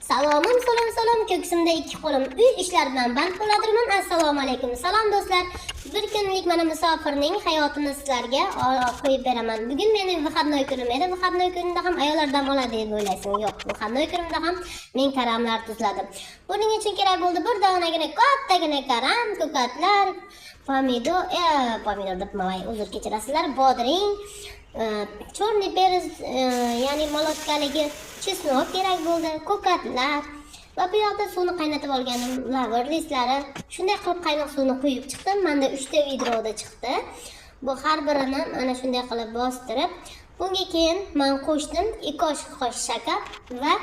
Salom, ko'ksimda ikki qo'lim uy ishlari bilan band bo'ladirman. Assalomu alaykum. Salom do'stlar. Bir kunlik mana musofirning hayotini sizlarga qo'yib beraman. Bugun mening выходной kunim edi. Выходной kunimda ham ayollar dam oladi deb o'ylaysiz. Yo'q, выходной kunimda ham men karamlar tuzladim. Buning uchun kerak bo'ldi bir donagina kattagina karam, ko'katlar, pomidor deb mo'y, uzr kechirasizlar, bodring, chorniy perez, ya'ni molotkaligi, chesnok kerak bo'ldi, ko'katlar va bu yoqda suvni qaynatib olganim, lavr listlari. Shunday qilib qaynoq suvni quyib chiqdim. Menda 3 ta vidroda chiqdi. Bu har birini mana shunday qilib bostirib, bunga keyin men qo'shdim 2 osh qoshiq shakar va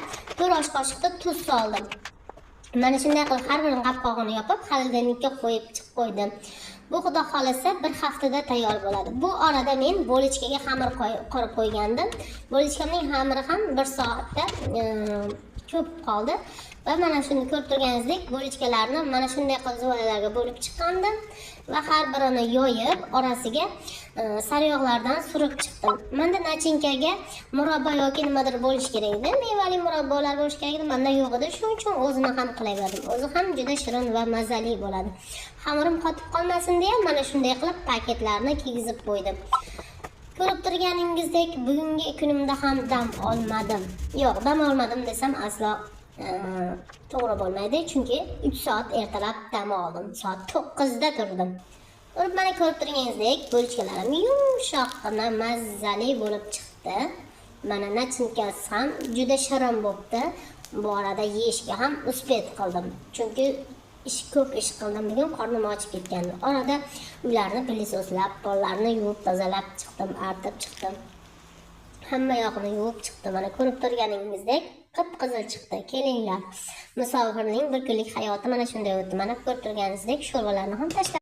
1 osh qoshiqda tuz soldim. Mana shunday qilib har birini qopqog'ini yopib, xolodilnikka qo'yib chiqib qo'ydim. Bu xudo xolasa bir haftada tayyor bo'ladi. Bu orada men bo'lichkaga xamir qurib qo'ygandim. Bo'lichkamning xamiri ham 1 soatda ko'p qoldi. Va mana shuni ko'rib turganingizdek, bo'lichkalarni mana shunday qilib zuvolalarga bo'lib chiqqandim va har birini yoyib, orasiga sariyog'lardan surib chiqdim. Menda nachinkaga murabbo yoki nimadir bo'lish kerak edi. Mevali murabbolar bo'lish kerak edi, menda yo'q edi. Shuning uchun o'zini ham qilaverdim. O'zi ham juda shirin va mazali bo'ladi. Xamirim qotib qolmasin deya mana shunday qilib paketlarni kiygizib qo'ydim. Ko'rib turganingizdek, bugungi kunimda ham dam olmadim. Yo'q, dam olmadim desam aslo to'g'ri bo'lmaydi, chunki 3 soat ertalab dam oldim. Soat 9 da turdim. Mana ko'rib turganingizdek, bo'lichkalarim yumshoqqina mazali bo'lib chiqdi. Mana nachinkasi ham juda shirin bo'libdi. Bu orada yeyishga ham uspet qildim. Chunki ko'p ish qildim, bugun qornim ochib ketgandi. Orada ularni pilisoslab, pollarni yuvib tozalab chiqdim, artib chiqdim. Hamma yoqni yuvib chiqdim. Mana ko'rib turganingizdek qip-qizil chiqdi. Kelinglar. Musofirning bir kunlik hayoti mana shunday o'tdi. Mana ko'rib turganingizdek sho'rvalarni ham tashlab